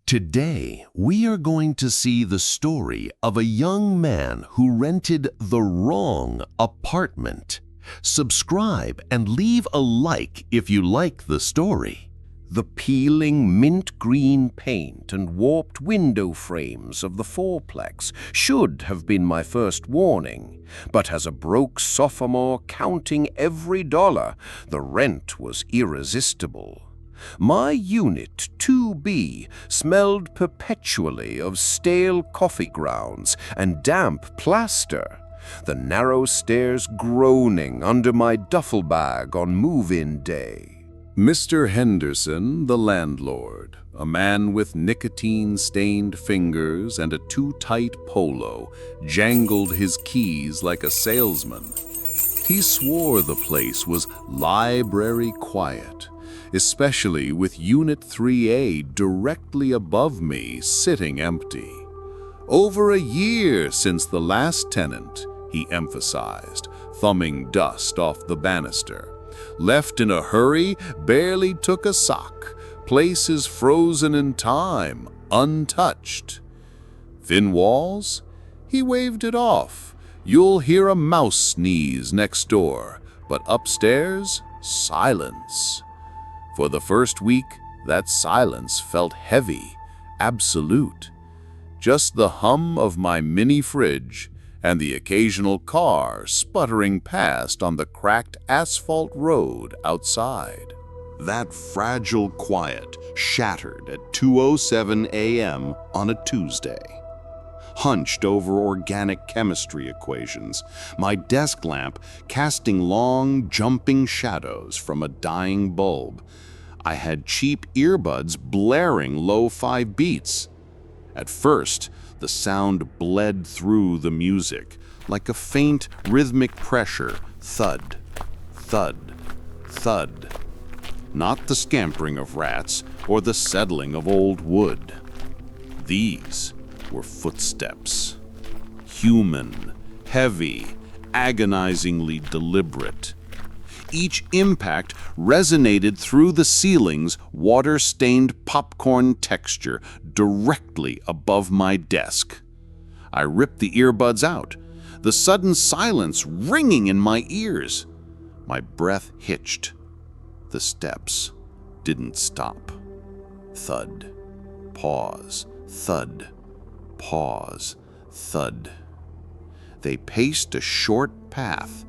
Today, we are going to see the story of a young man who rented the wrong apartment. Subscribe and leave a like if you like the story. The peeling mint green paint and warped window frames of the fourplex should have been my first warning, but as a broke sophomore counting every dollar, the rent was irresistible. My unit 2B smelled perpetually of stale coffee grounds and damp plaster, the narrow stairs groaning under my duffel bag on move-in day. Mr. Henderson, the landlord, a man with nicotine-stained fingers and a too-tight polo, jangled his keys like a salesman. He swore the place was library quiet, especially with Unit 3A directly above me sitting empty. Over a year since the last tenant, he emphasized, thumbing dust off the banister. Left in a hurry, barely took a sock. Places frozen in time, untouched. Thin walls? He waved it off. You'll hear a mouse sneeze next door, but upstairs, silence. For the first week, that silence felt heavy, absolute. Just the hum of my mini fridge and the occasional car sputtering past on the cracked asphalt road outside. That fragile quiet shattered at 2:07 a.m. on a Tuesday. Hunched over organic chemistry equations, my desk lamp casting long, jumping shadows from a dying bulb, I had cheap earbuds blaring lo-fi beats. At first, the sound bled through the music, like a faint rhythmic pressure, thud, thud, thud. Not the scampering of rats or the settling of old wood. These were footsteps. Human, heavy, agonizingly deliberate. Each impact resonated through the ceiling's water-stained popcorn texture directly above my desk. I ripped the earbuds out, the sudden silence ringing in my ears. My breath hitched. The steps didn't stop. Thud, pause, thud, pause, thud. They paced a short path,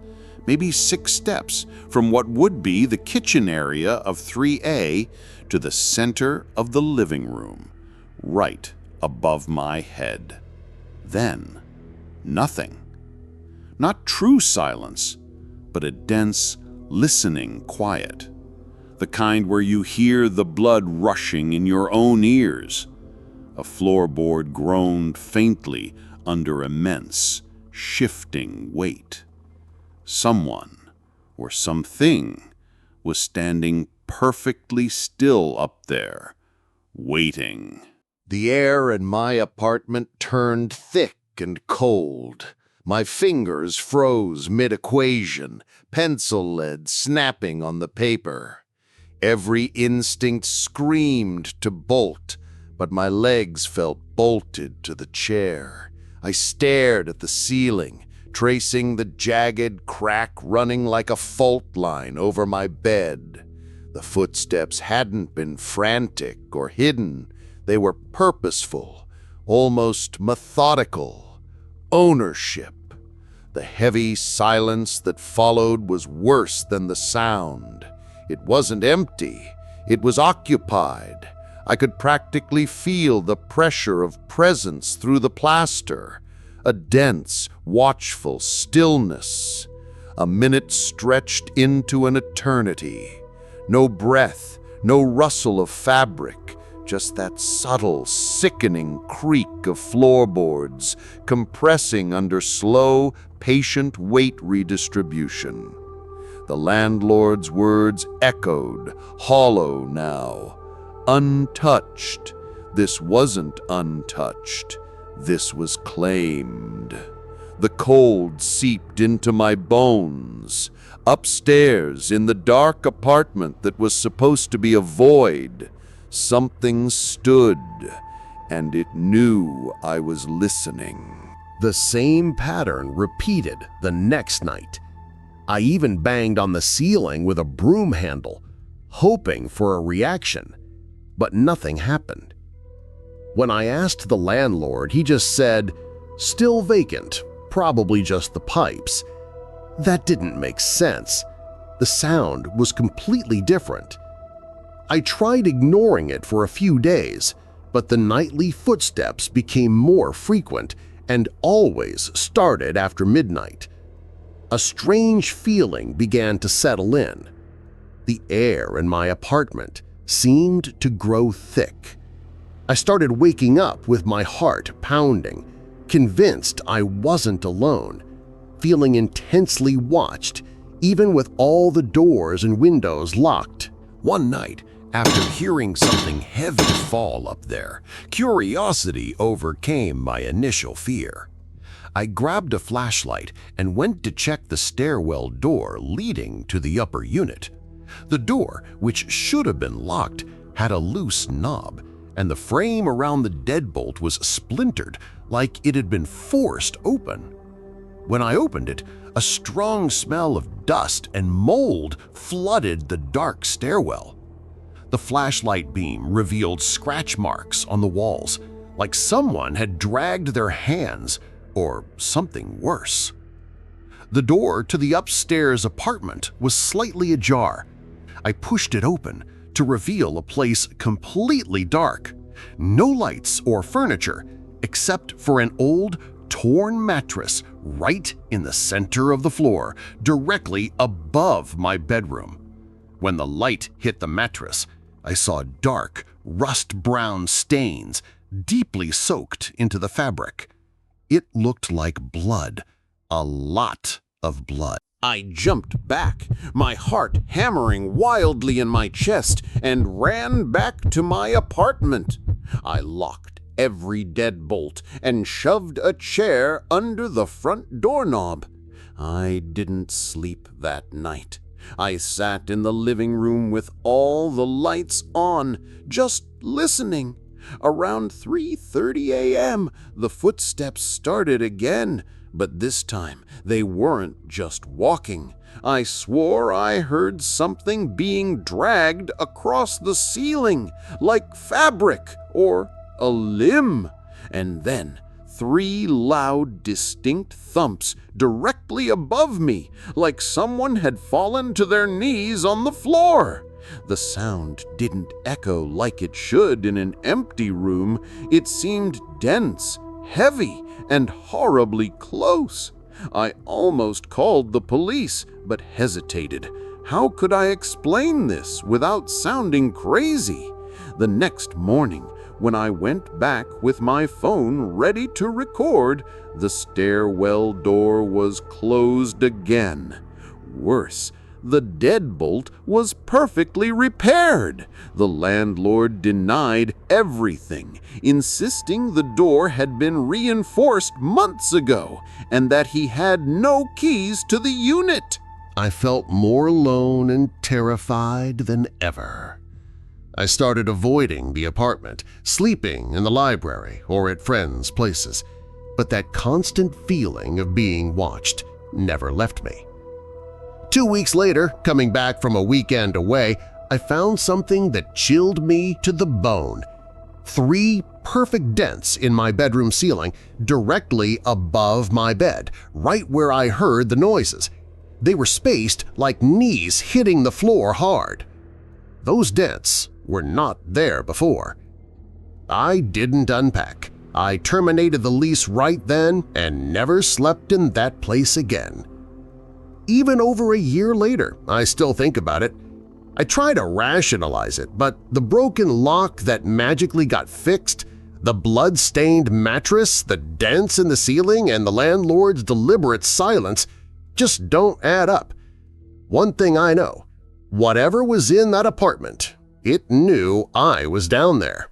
maybe 6 steps from what would be the kitchen area of 3A to the center of the living room, right above my head. Then, nothing. Not true silence, but a dense, listening quiet. The kind where you hear the blood rushing in your own ears. A floorboard groaned faintly under immense, shifting weight. Someone, or something, was standing perfectly still up there, waiting. The air in my apartment turned thick and cold. My fingers froze mid-equation, pencil lead snapping on the paper. Every instinct screamed to bolt, but my legs felt bolted to the chair. I stared at the ceiling, tracing the jagged crack running like a fault line over my bed. The footsteps hadn't been frantic or hidden. They were purposeful, almost methodical. Ownership. The heavy silence that followed was worse than the sound. It wasn't empty. It was occupied. I could practically feel the pressure of presence through the plaster. A dense, watchful stillness. A minute stretched into an eternity. No breath, no rustle of fabric, just that subtle, sickening creak of floorboards compressing under slow, patient weight redistribution. The landlord's words echoed, hollow now. Untouched. This wasn't untouched. This was claimed. The cold seeped into my bones. Upstairs, in the dark apartment that was supposed to be a void, something stood, and it knew I was listening. The same pattern repeated the next night. I even banged on the ceiling with a broom handle, hoping for a reaction, but nothing happened. When I asked the landlord, he just said, "Still vacant, probably just the pipes." That didn't make sense. The sound was completely different. I tried ignoring it for a few days, but the nightly footsteps became more frequent and always started after midnight. A strange feeling began to settle in. The air in my apartment seemed to grow thick. I started waking up with my heart pounding, convinced I wasn't alone, feeling intensely watched, even with all the doors and windows locked. One night, after hearing something heavy fall up there, curiosity overcame my initial fear. I grabbed a flashlight and went to check the stairwell door leading to the upper unit. The door, which should have been locked, had a loose knob, and the frame around the deadbolt was splintered like it had been forced open. When I opened it, a strong smell of dust and mold flooded the dark stairwell. The flashlight beam revealed scratch marks on the walls, like someone had dragged their hands or something worse. The door to the upstairs apartment was slightly ajar. I pushed it open to reveal a place completely dark, no lights or furniture except for an old, torn mattress right in the center of the floor, directly above my bedroom. When the light hit the mattress, I saw dark, rust-brown stains deeply soaked into the fabric. It looked like blood, a lot of blood. I jumped back, my heart hammering wildly in my chest, and ran back to my apartment. I locked every deadbolt and shoved a chair under the front doorknob. I didn't sleep that night. I sat in the living room with all the lights on, just listening. Around 3:30 a.m., the footsteps started again, but this time they weren't just walking. I swore I heard something being dragged across the ceiling, like fabric or a limb. And then 3 loud, distinct thumps directly above me, like someone had fallen to their knees on the floor. The sound didn't echo like it should in an empty room. It seemed dense, heavy, and horribly close. I almost called the police, but hesitated. How could I explain this without sounding crazy? The next morning, when I went back with my phone ready to record, the stairwell door was closed again. Worse, the deadbolt was perfectly repaired. The landlord denied everything, insisting the door had been reinforced months ago and that he had no keys to the unit. I felt more alone and terrified than ever. I started avoiding the apartment, sleeping in the library or at friends' places, but that constant feeling of being watched never left me. 2 weeks later, coming back from a weekend away, I found something that chilled me to the bone. 3 perfect dents in my bedroom ceiling directly above my bed, right where I heard the noises. They were spaced like knees hitting the floor hard. Those dents were not there before. I didn't unpack. I terminated the lease right then and never slept in that place again. Even over a year later, I still think about it. I try to rationalize it, but the broken lock that magically got fixed, the blood-stained mattress, the dents in the ceiling, and the landlord's deliberate silence just don't add up. One thing I know, whatever was in that apartment, it knew I was down there.